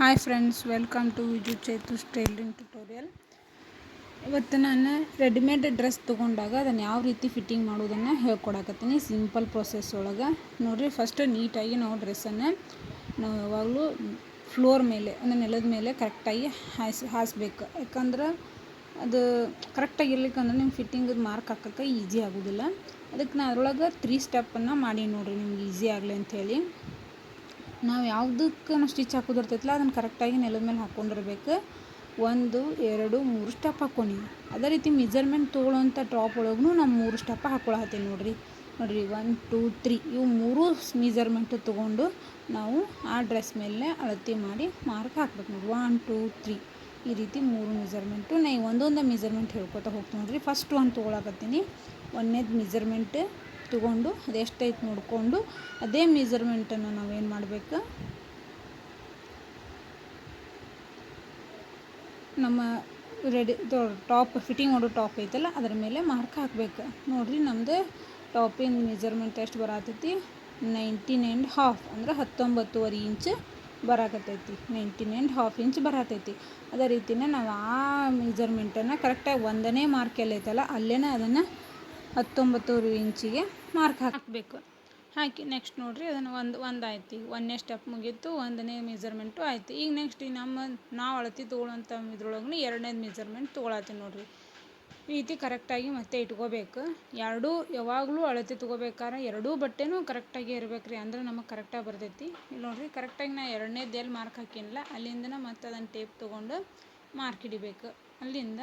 Hi friends, welcome to Viju Chaithu's tailoring tutorial. ಇವತ್ತು ನಾನು readymade dress ತೊಗೊಂಡಾಗ ಅದನ್ನು ಯಾವ ರೀತಿ ಫಿಟ್ಟಿಂಗ್ ಮಾಡೋದನ್ನು ಹೇಳ್ಕೊಡಕತ್ತೀನಿ. ಸಿಂಪಲ್ ಪ್ರೊಸೆಸ್ ಒಳಗೆ ನೋಡಿರಿ. ಫಸ್ಟ್ ನೀಟಾಗಿ ನಾವು ಡ್ರೆಸ್ಸನ್ನು ನಾವು ಯಾವಾಗಲೂ ಫ್ಲೋರ್ ಮೇಲೆ ಅಂದರೆ ನೆಲದ ಮೇಲೆ ಕರೆಕ್ಟಾಗಿ ಹಾಸಬೇಕು. ಯಾಕಂದ್ರೆ ಅದು ಕರೆಕ್ಟಾಗಿ ಇರ್ಲಿಕ್ಕಂದ್ರೆ ನಿಮ್ಮ ಫಿಟ್ಟಿಂಗ್ ಮಾರ್ಕ್ ಹಾಕೋಕ್ಕೆ ಈಸಿ ಆಗೋದಿಲ್ಲ. ಅದಕ್ಕೆ ನಾನು ಅದರೊಳಗೆ 3 ಸ್ಟೆಪ್ಪನ್ನು ಮಾಡಿ ನೋಡಿರಿ, ನಿಮ್ಗೆ ಈಸಿ ಆಗಲಿ ಅಂಥೇಳಿ. ನಾವು ಯಾವುದಕ್ಕೆ ಸ್ಟಿಚ್ ಹಾಕೋದಿರ್ತೈತಲ್ಲ ಅದನ್ನು ಕರೆಕ್ಟಾಗಿ ನೆಲದ ಮೇಲೆ ಹಾಕ್ಕೊಂಡಿರ್ಬೇಕು. 1 2 3 ಸ್ಟೆಪ್ ಹಾಕ್ಕೊಂಡಿವಿ. ಅದೇ ರೀತಿ ಮೆಜರ್ಮೆಂಟ್ ತೊಗೊಳ್ಳೋಂಥ ಟಾಪ್ ಒಳಗೂ ನಾವು 3 ಸ್ಟೆಪ್ ಹಾಕ್ಕೊಳತ್ತೀವಿ ನೋಡಿರಿ. 1 2 3 ಇವು 3 ಮೆಜರ್ಮೆಂಟ್ ತೊಗೊಂಡು ನಾವು ಆ ಡ್ರೆಸ್ ಮೇಲೆ ಅಳತೆ ಮಾಡಿ ಮಾರ್ಕ್ ಹಾಕ್ಬೇಕು ನೋಡಿ. 1 2 3 ಈ ರೀತಿ 3 ಮೆಜರ್ಮೆಂಟು. ನಾ ಒಂದೊಂದು ಮೆಜರ್ಮೆಂಟ್ ಹೇಳ್ಕೊತಾ ಹೋಗ್ತೀನಿ ನೋಡಿರಿ. ಫಸ್ಟ್ ಒಂದು ತೊಗೊಳಕತ್ತೀನಿ. 1ನೇದು ಮೆಜರ್ಮೆಂಟ್ ತೊಗೊಂಡು ಅದು ಎಷ್ಟೈತೆ ನೋಡಿಕೊಂಡು ಅದೇ ಮೆಜರ್ಮೆಂಟನ್ನು ನಾವೇನು ಮಾಡಬೇಕು, ನಮ್ಮ ಟಾಪ್ ಫಿಟ್ಟಿಂಗ್ ಮಾಡೋ ಟಾಪ್ ಐತಲ್ಲ ಅದರ ಮೇಲೆ ಮಾರ್ಕ್ ಹಾಕಬೇಕು ನೋಡಿರಿ. ನಮ್ಮದು ಟಾಪಿನ ಮೆಜರ್ಮೆಂಟ್ ಎಷ್ಟು ಬರತೈತಿ, 19.5 ಅಂದರೆ 19.5 ಇಂಚ್ ಬರಾಕತ್ತೈತಿ. 19.5 ಇಂಚ್ ಬರತೈತಿ. ಅದೇ ರೀತಿಯೇ ನಾವು ಆ ಮೆಜರ್ಮೆಂಟನ್ನು ಕರೆಕ್ಟಾಗಿ ಒಂದನೇ ಮಾರ್ಕ್ ಎಲ್ಲೈತಲ್ಲ ಅಲ್ಲೇ ಅದನ್ನು 19.5 ಇಂಚಿಗೆ ಮಾರ್ಕ್ ಹಾಕಬೇಕು. ಹಾಕಿ ನೆಕ್ಸ್ಟ್ ನೋಡಿರಿ, ಅದನ್ನು ಒಂದು ಆಯ್ತು. ಈಗ 1ನೇ ಸ್ಟೆಪ್ ಮುಗೀತು, 1ನೇ ಮೆಜರ್ಮೆಂಟು ಆಯಿತು. ಈಗ ನೆಕ್ಸ್ಟ್ ನಾವು ಅಳತೆ ತೊಗೊಳ್ಳೋಂಥ ಇದ್ರೊಳಗೆ 2ನೇದು ಮೆಜರ್ಮೆಂಟ್ ತೊಗೊಳತ್ತೀನಿ ನೋಡಿರಿ. ಈ ರೀತಿ ಕರೆಕ್ಟಾಗಿ ಮತ್ತೆ ಇಟ್ಕೋಬೇಕು. ಎರಡೂ ಯಾವಾಗಲೂ ಅಳತೆ ತೊಗೋಬೇಕಾದ್ರೆ ಎರಡೂ ಬಟ್ಟೆನೂ ಕರೆಕ್ಟಾಗಿ ಇರಬೇಕು ರೀ, ಅಂದ್ರೆ ನಮಗೆ ಕರೆಕ್ಟಾಗಿ ಬರ್ತೈತಿ. ಇಲ್ಲಿ ನೋಡಿರಿ, ಕರೆಕ್ಟಾಗಿ ನಾ 2ನೇದು ಎಲ್ಲಿ ಮಾರ್ಕ್ ಹಾಕಿನಲ್ಲ ಅಲ್ಲಿಂದ ಮತ್ತೆ ಅದನ್ನು ಟೇಪ್ ತೊಗೊಂಡು ಮಾರ್ಕ್ ಹಿಡಿಬೇಕು. ಅಲ್ಲಿಂದ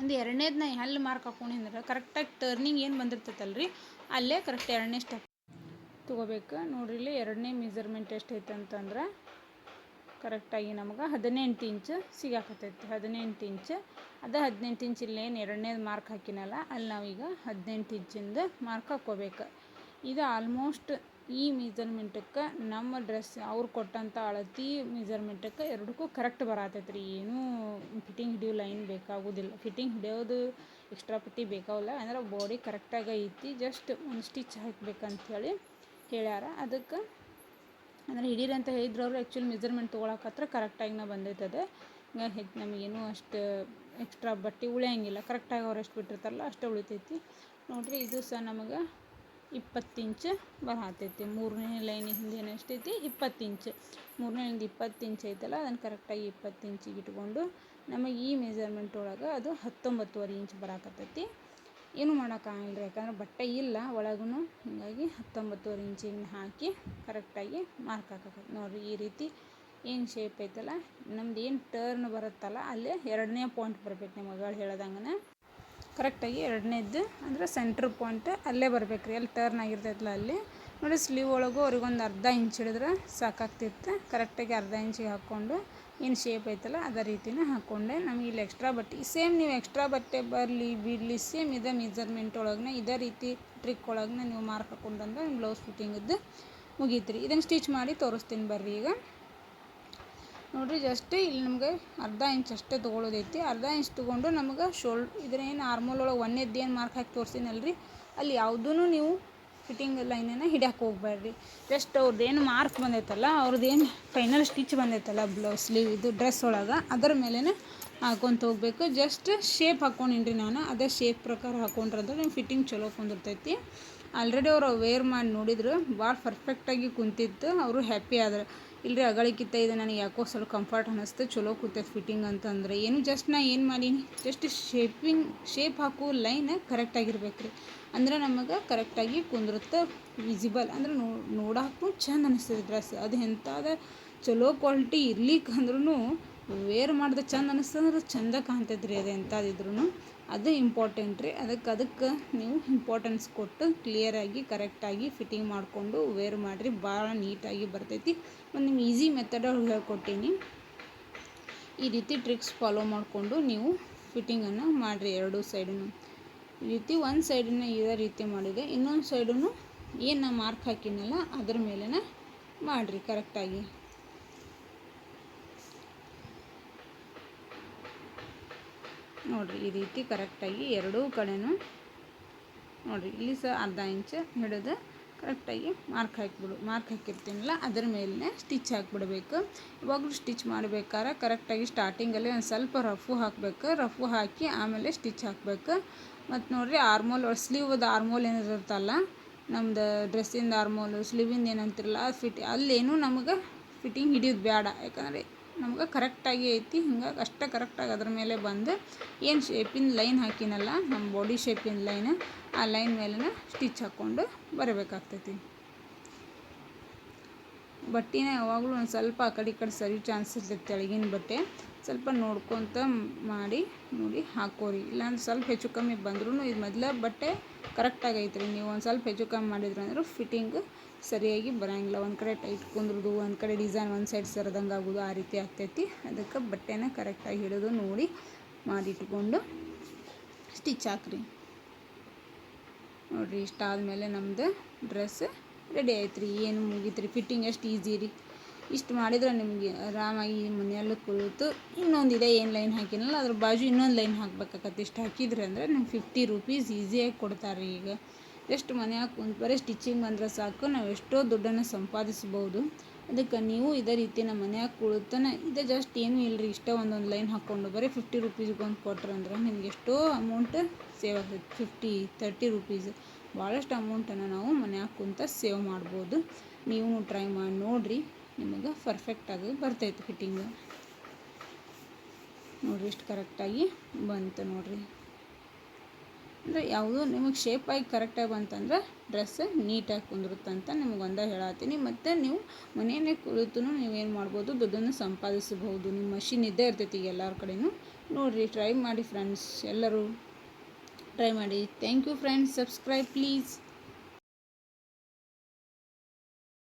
2ನೇದನ್ನ ಎಲ್ಲಿ ಮಾರ್ಕ್ ಹಾಕೊಂಡಿದ್ರೆ ಕರೆಕ್ಟಾಗಿ ಟರ್ನಿಂಗ್ ಏನು ಬಂದಿರ್ತೈತಲ್ಲ ರೀ, ಅಲ್ಲೇ ಕರೆಕ್ಟ್ 2ನೇ ಸ್ಟೆಪ್ ತೊಗೋಬೇಕು ನೋಡಿರಿ. ಇಲ್ಲಿ 2ನೇ ಮೆಜರ್ಮೆಂಟ್ ಎಷ್ಟೈತೆ ಅಂತಂದ್ರೆ ಕರೆಕ್ಟಾಗಿ ನಮಗೆ 18 ಇಂಚ್ ಸಿಗಾಕತ್ತೈತಿ. 18 ಇಂಚ್. ಅದು 18 ಇಂಚ್ ಇಲ್ಲೇನು 2ನೇದು ಮಾರ್ಕ್ ಹಾಕಿನಲ್ಲ ಅಲ್ಲಿ ನಾವೀಗ 18 ಇಂಚಿಂದ ಮಾರ್ಕ್ ಹಾಕ್ಕೋಬೇಕು. ಇದು ಆಲ್ಮೋಸ್ಟ್ ಈ ಮೆಜರ್ಮೆಂಟಕ್ಕೆ ನಮ್ಮ ಡ್ರೆಸ್ ಅವ್ರು ಕೊಟ್ಟಂಥ ಅಳತೆ ಮೆಜರ್ಮೆಂಟಕ್ಕೆ ಎರಡಕ್ಕೂ ಕರೆಕ್ಟ್ ಬರತೈತೆ ರೀ. ಏನೂ ಫಿಟ್ಟಿಂಗ್ ಹಿಡಿಯೋ ಲೈನ್ ಬೇಕಾಗೋದಿಲ್ಲ. ಫಿಟ್ಟಿಂಗ್ ಹಿಡಿಯೋದು ಎಕ್ಸ್ಟ್ರಾ ಪಟ್ಟಿ ಬೇಕಾವಿಲ್ಲ. ಅಂದ್ರೆ ಬಾಡಿ ಕರೆಕ್ಟಾಗಿ ಐತಿ, ಜಸ್ಟ್ ಒಂದು ಸ್ಟಿಚ್ ಹಾಕಬೇಕಂಥೇಳಿ ಹೇಳ್ಯಾರ. ಅದಕ್ಕೆ ಅಂದರೆ ಹಿಡೀರಿ ಅಂತ ಹೇಳಿದ್ರು ಅವರು. ಆ್ಯಕ್ಚುಲಿ ಮೆಜರ್ಮೆಂಟ್ ತೊಗೊಳಕತ್ರ ಕರೆಕ್ಟಾಗಿ ಬಂದೈತದೆ. ಹಿಂಗಾಗಿ ನಮಗೇನು ಅಷ್ಟು ಎಕ್ಸ್ಟ್ರಾ ಬಟ್ಟೆ ಉಳಿಯೋಂಗಿಲ್ಲ. ಕರೆಕ್ಟಾಗಿ ಅವ್ರು ಎಷ್ಟು ಬಿಟ್ಟಿರ್ತಾರಲ್ಲ ಅಷ್ಟೇ ಉಳಿತೈತಿ ನೋಡಿರಿ. ಇದು ಸಹ ನಮಗೆ 20 ಇಂಚ್ ಬರತೈತಿ. 3ನೇ ಲೈನ್ ಹಿಂದೇನು ಎಷ್ಟೈತಿ, 20 ಇಂಚ್. 3ನೇ ಲೈನಿಂದ 20 ಇಂಚ್ ಐತಲ್ಲ ಅದನ್ನು ಕರೆಕ್ಟಾಗಿ 20 ಇಂಚಿಗೆ ಇಟ್ಕೊಂಡು ನಮಗೆ ಈ ಮೆಜರ್ಮೆಂಟ್ ಒಳಗೆ ಅದು 19.5 ಇಂಚ್ ಬರಾಕತ್ತೈತಿ. ಏನೂ ಮಾಡೋಕ್ಕಾಗಲ್ಲ ರೀ, ಯಾಕಂದ್ರೆ ಬಟ್ಟೆ ಇಲ್ಲ ಒಳಗೂ. ಹೀಗಾಗಿ 19.5 ಇಂಚಿಗೆ ಹಾಕಿ ಕರೆಕ್ಟಾಗಿ ಮಾರ್ಕ್ ಹಾಕಕತ್ತೆ ನೋಡಿರಿ. ಈ ರೀತಿ ಏನು ಶೇಪ್ ಐತಲ್ಲ ನಮ್ದು ಏನು ಟರ್ನ್ ಬರುತ್ತಲ್ಲ ಅಲ್ಲೇ 2ನೇ ಪಾಯಿಂಟ್ ಬರಬೇಕು. ನಿಮಗೆ ಹೇಳ್ದಂಗೆ ಕರೆಕ್ಟಾಗಿ 2ನೇದ್ದು ಅಂದರೆ ಸೆಂಟ್ರ್ ಪಾಯಿಂಟ್ ಅಲ್ಲೇ ಬರಬೇಕು ರೀ, ಅಲ್ಲಿ ಟರ್ನ್ ಆಗಿರ್ತೈತಲ್ಲ ಅಲ್ಲಿ ನೋಡಿ. ಸ್ಲೀವ್ ಒಳಗೂ ಅವ್ರಿಗೊಂದು ಅರ್ಧ ಇಂಚ್ ಹಿಡಿದ್ರೆ ಸಾಕಾಗ್ತಿತ್ತು. ಕರೆಕ್ಟಾಗಿ ಅರ್ಧ ಇಂಚಿಗೆ ಹಾಕ್ಕೊಂಡು ಏನು ಶೇಪ್ ಐತಲ್ಲ ಅದೇ ರೀತಿನೇ ಹಾಕ್ಕೊಂಡೆ. ನಮಗೆ ಇಲ್ಲಿ ಎಕ್ಸ್ಟ್ರಾ ಬಟ್ಟೆ ಸೇಮ್, ನೀವು ಎಕ್ಸ್ಟ್ರಾ ಬಟ್ಟೆ ಬರಲಿ ಬಿಡಲಿ ಸೇಮ್ ಇದೇ ಮೆಜರ್ಮೆಂಟ್ ಒಳಗೆ ಇದೇ ರೀತಿ ಟ್ರಿಕ್ ಒಳಗೆ ನೀವು ಮಾರ್ಕ್ ಹಾಕ್ಕೊಂಡ್ರೆ ನಿಮ್ಮ ಬ್ಲೌಸ್ ಫಿಟ್ಟಿಂಗದ್ದು ಮುಗೀತು ರೀ. ಇದನ್ನು ಸ್ಟಿಚ್ ಮಾಡಿ ತೋರಿಸ್ತೀನಿ ಬರ್ರಿ. ಈಗ ನೋಡಿರಿ, ಜಸ್ಟ್ ಇಲ್ಲಿ ನಮಗೆ ಅರ್ಧ ಇಂಚ್ ಅಷ್ಟೇ ತೊಗೊಳೋದೈತಿ. ಅರ್ಧ ಇಂಚ್ ತೊಗೊಂಡು ನಮಗೆ ಇದ್ರೇನು ಆರ್ಮೋಲ್ ಒಳಗೆ 1ನೇದ್ದು ಏನು ಮಾರ್ಕ್ ಹಾಕಿ ತೋರಿಸಿನಲ್ರಿ ಅಲ್ಲಿ ಯಾವುದೂ ನೀವು ಫಿಟ್ಟಿಂಗ್ ಲೈನನ್ನು ಹಿಡಿಯೋಕೆ ಹೋಗ್ಬೇಡ್ರಿ. ಜಸ್ಟ್ ಅವ್ರದ್ದೇನು ಮಾರ್ಕ್ ಬಂದೈತಲ್ಲ, ಅವ್ರದ್ದೇನು ಫೈನಲ್ ಸ್ಟಿಚ್ ಬಂದೈತಲ್ಲ ಸ್ಲೀವ್ ಇದು ಡ್ರೆಸ್ ಒಳಗೆ ಅದರ ಮೇಲೇ ಹಾಕ್ಕೊಂತ ಹೋಗ್ಬೇಕು. ಜಸ್ಟ್ ಶೇಪ್ ಹಾಕ್ಕೊಂಡಿನ್ರಿ ನಾನು. ಅದೇ ಶೇಪ್ ಪ್ರಕಾರ ಹಾಕ್ಕೊಂಡ್ರಂದ್ರೆ ನಿಮ್ಮ ಫಿಟ್ಟಿಂಗ್ ಚಲೋ ಕುಂದಿರ್ತೈತಿ. ಆಲ್ರೆಡಿ ಅವರು ವೇರ್ ಮಾಡಿ ನೋಡಿದ್ರು, ಭಾಳ ಪರ್ಫೆಕ್ಟಾಗಿ ಕುಂತಿತ್ತು. ಅವರು ಹ್ಯಾಪಿ ಆದ್ರೆ ಇಲ್ಲರಿ ಅಗಳಿಕಿತ್ತ ಇದು ನನಗೆ ಯಾಕೋ ಸ್ವಲ್ಪ ಕಂಫರ್ಟ್ ಅನ್ನಿಸ್ತು, ಚಲೋ ಕೂತೈತೆ ಫಿಟ್ಟಿಂಗ್ ಅಂತಂದರೆ. ಏನು ಜಸ್ಟ್ ನಾ ಏನು ಮಾಡೀನಿ, ಜಸ್ಟ್ ಶೇಪ್ ಹಾಕೋ ಲೈನ್ ಕರೆಕ್ಟಾಗಿರ್ಬೇಕು ರೀ, ಅಂದ್ರೆ ನಮಗೆ ಕರೆಕ್ಟಾಗಿ ಕುಂದಿರುತ್ತೆ. ವಿಸಿಬಲ್ ಅಂದ್ರೆ ನೋಡೋಕ್ಕೂ ಚೆಂದ ಅನ್ನಿಸ್ತದೆ ಡ್ರೆಸ್. ಅದು ಎಂಥದ್ದು ಚಲೋ ಕ್ವಾಲಿಟಿ ಇರ್ಲಿಕ್ಕಂದ್ರೂ ವೇರ್ ಮಾಡಿದ್ರೆ ಚೆಂದ ಅನ್ನಿಸ್ತಂದ್ರೆ ಚೆಂದ ಕಾಣ್ತೈತೆ ರೀ. ಅದು ಎಂಥದ್ದಿದ್ರೂ ಅದು ಇಂಪಾರ್ಟೆಂಟ್ ರೀ. ಅದಕ್ಕೆ ನೀವು ಇಂಪಾರ್ಟೆನ್ಸ್ ಕೊಟ್ಟು ಕ್ಲಿಯರಾಗಿ ಕರೆಕ್ಟಾಗಿ ಫಿಟ್ಟಿಂಗ್ ಮಾಡಿಕೊಂಡು ವೇರ್ ಮಾಡಿರಿ, ಭಾಳ ನೀಟಾಗಿ ಬರ್ತೈತಿ. ಒಂದು ನಿಮ್ಗೆ ಈಸಿ ಮೆಥಡಲ್ಲಿ ಹೇಳ್ಕೊಟ್ಟೀನಿ. ಈ ರೀತಿ ಟ್ರಿಕ್ಸ್ ಫಾಲೋ ಮಾಡಿಕೊಂಡು ನೀವು ಫಿಟ್ಟಿಂಗನ್ನು ಮಾಡಿರಿ ಎರಡೂ ಸೈಡೂ. ಈ ರೀತಿ ಒಂದು ಸೈಡನ್ನು ಇದೇ ರೀತಿ ಮಾಡಿದೆ, ಇನ್ನೊಂದು ಸೈಡೂ ಏನು ನಾ ಮಾರ್ಕ್ ಹಾಕಿನಲ್ಲ ಅದ್ರ ಮೇಲೇ ಮಾಡಿರಿ ಕರೆಕ್ಟಾಗಿ. ನೋಡಿರಿ ಈ ರೀತಿ ಕರೆಕ್ಟಾಗಿ ಎರಡೂ ಕಡೆನೂ ನೋಡಿರಿ. ಇಲ್ಲಿ ಸಹ ಅರ್ಧ ಇಂಚ್ ಹಿಡಿದು ಕರೆಕ್ಟಾಗಿ ಮಾರ್ಕ್ ಹಾಕಿರ್ತೀನಲ್ಲ ಅದ್ರ ಮೇಲೆ ಸ್ಟಿಚ್ ಹಾಕಿಬಿಡ್ಬೇಕು. ಇವಾಗಲೂ ಸ್ಟಿಚ್ ಮಾಡಬೇಕಾದ್ರೆ ಕರೆಕ್ಟಾಗಿ ಸ್ಟಾರ್ಟಿಂಗಲ್ಲಿ ಒಂದು ಸ್ವಲ್ಪ ರಫು ಹಾಕಿ ಆಮೇಲೆ ಸ್ಟಿಚ್ ಹಾಕಬೇಕು. ಮತ್ತು ನೋಡಿರಿ ಆರ್ಮೋಲ್ ಸ್ಲೀವ್ದು ಆರ್ಮೋಲ್ ಏನಿರುತ್ತಲ್ಲ ನಮ್ದು ಡ್ರೆಸ್ಸಿಂದ ಆರ್ಮೋಲು ಸ್ಲೀವಿಂದ ಏನಂತಿರಲ್ಲ ಅಲ್ಲೇನು ನಮಗೆ ಫಿಟ್ಟಿಂಗ್ ಹಿಡಿಯೋದು ಬೇಡ. ಯಾಕಂದರೆ ನಮ್ಗೆ ಕರೆಕ್ಟಾಗಿ ಐತಿ, ಹಿಂಗಾಗಿ ಅಷ್ಟೇ ಕರೆಕ್ಟಾಗಿ ಅದ್ರ ಮೇಲೆ ಬಂದು ಏನು ಶೇಪಿನ ಲೈನ್ ಹಾಕಿನಲ್ಲ ನಮ್ಮ ಬಾಡಿ ಶೇಪಿನ ಲೈನ್, ಆ ಲೈನ್ ಮೇಲೆ ಸ್ಟಿಚ್ ಹಾಕ್ಕೊಂಡು ಬರಬೇಕಾಗ್ತೈತಿ. ಬಟ್ಟೆನ ಯಾವಾಗಲೂ ಒಂದು ಸ್ವಲ್ಪ ಆ ಕಡೆ ಈ ಕಡೆ ಸರಿ ಚಾನ್ಸ್ ಇರ್ತೈತೆ. ತೆಳಗಿನ ಬಟ್ಟೆ ಸ್ವಲ್ಪ ನೋಡ್ಕೊತ ಮಾಡಿ ನೋಡಿ ಹಾಕೋರಿ. ಇಲ್ಲಾಂದ್ರೆ ಸ್ವಲ್ಪ ಹೆಚ್ಚು ಕಮ್ಮಿ ಬಂದ್ರೂ ಇದು ಮೊದಲ ಬಟ್ಟೆ ಕರೆಕ್ಟಾಗಿ ಐತ್ರಿ. ನೀವು ಒಂದು ಸ್ವಲ್ಪ ಹೆಚ್ಚು ಕಮ್ಮಿ ಮಾಡಿದ್ರಿ ಅಂದ್ರೆ ಫಿಟ್ಟಿಂಗ್ ಸರಿಯಾಗಿ ಬರೋಂಗಿಲ್ಲ. ಒಂದು ಕಡೆ ಟೈಟ್ ಕುಂದ್ರದು, ಒಂದು ಕಡೆ ಡಿಸೈನ್ ಒಂದು ಸೈಡ್ ಸರದಂಗೆ ಆಗೋದು, ಆ ರೀತಿ ಆಗ್ತೈತಿ. ಅದಕ್ಕೆ ಬಟ್ಟೆನ ಕರೆಕ್ಟಾಗಿ ಹಿಡಿದು ನೋಡಿ ಮಾಡಿಟ್ಕೊಂಡು ಸ್ಟಿಚ್ ಹಾಕ್ರಿ. ನೋಡಿರಿ ಇಷ್ಟ ಆದಮೇಲೆ ನಮ್ಮದು ಡ್ರೆಸ್ ರೆಡಿ ಆಯ್ತು ರೀ. ಏನು ಮುಗೀತು ಫಿಟ್ಟಿಂಗ್ ಎಷ್ಟು ಈಸಿ ರೀ. ಇಷ್ಟು ಮಾಡಿದ್ರೆ ನಿಮಗೆ ಆರಾಮಾಗಿ ಮನೆಯಲ್ಲೂ ಕುಳಿತು ಇನ್ನೊಂದಿದೆ ಏನು ಲೈನ್ ಹಾಕಿನಲ್ಲ ಅದ್ರ ಬಾಜು ಇನ್ನೊಂದು ಲೈನ್ ಹಾಕ್ಬೇಕಾಗತ್ತೆ. ಇಷ್ಟು ಹಾಕಿದ್ರಿ ಅಂದರೆ ನಿಮ್ಗೆ 50 ರೂಪೀಸ್ ಈಸಿಯಾಗಿ ಕೊಡ್ತಾರೆ. ಈಗ ಎಷ್ಟು ಮನೆಯಾಗ ಕುಂತು ಬರೀ ಸ್ಟಿಚಿಂಗ್ ಬಂದರೆ ಸಾಕು, ನಾವು ಎಷ್ಟೋ ದುಡ್ಡನ್ನು ಸಂಪಾದಿಸ್ಬೋದು. ಅದಕ್ಕೆ ನೀವು ಇದೇ ರೀತಿ ನಮ್ಮ ಮನೆಯಾಗ ಕುಳಿತನ ಇದೇ ಜಸ್ಟ್ ಏನೂ ಇಲ್ಲರಿ, ಇಷ್ಟೇ ಒಂದೊಂದು ಲೈನ್ ಹಾಕ್ಕೊಂಡು ಬರೀ 50 ರೂಪೀಸ್ಗೊಂದು ಕೊಟ್ರಂದ್ರೆ ನಿಮ್ಗೆ ಎಷ್ಟೋ ಅಮೌಂಟ್ ಸೇವ್ ಆಗ್ತೈತೆ. 50-30 ರೂಪೀಸ್ ಭಾಳಷ್ಟು ಅಮೌಂಟನ್ನು ನಾವು ಮನ್ಯಾಗ ಕುಂತ ಸೇವ್ ಮಾಡ್ಬೋದು. ನೀವು ಟ್ರೈ ಮಾಡಿ ನೋಡಿರಿ, ನಿಮಗೆ ಪರ್ಫೆಕ್ಟಾಗಿ ಬರ್ತೈತೆ ಫಿಟ್ಟಿಂಗು. ನೋಡಿರಿ ಇಷ್ಟು ಕರೆಕ್ಟಾಗಿ ಬಂತು ನೋಡಿರಿ. ಅಂದರೆ ಯಾವುದು ನಿಮಗೆ ಶೇಪಾಗಿ ಕರೆಕ್ಟಾಗಿ ಬಂತಂದ್ರೆ ಡ್ರೆಸ್ ನೀಟಾಗಿ ಕುಂದಿರುತ್ತಂತ ನಿಮ್ಗೆ ಒಂದೇ ಹೇಳತ್ತೀನಿ. ಮತ್ತು ನೀವು ಮನೆಯಲ್ಲೇ ಕುಳಿತು ನೀವೇನು ಮಾಡ್ಬೋದು, ದುಡ್ಡನ್ನು ಸಂಪಾದಿಸಬಹುದು. ನಿಮ್ಮ ಮಷಿನ್ ಇದ್ದೇ ಇರ್ತೈತಿ ಈಗ ಎಲ್ಲರ ಕಡೆಯೂ. ನೋಡಿರಿ ಟ್ರೈ ಮಾಡಿ ಫ್ರೆಂಡ್ಸ್, ಎಲ್ಲರೂ ಟ್ರೈ ಮಾಡಿ. Thank you friends, subscribe please.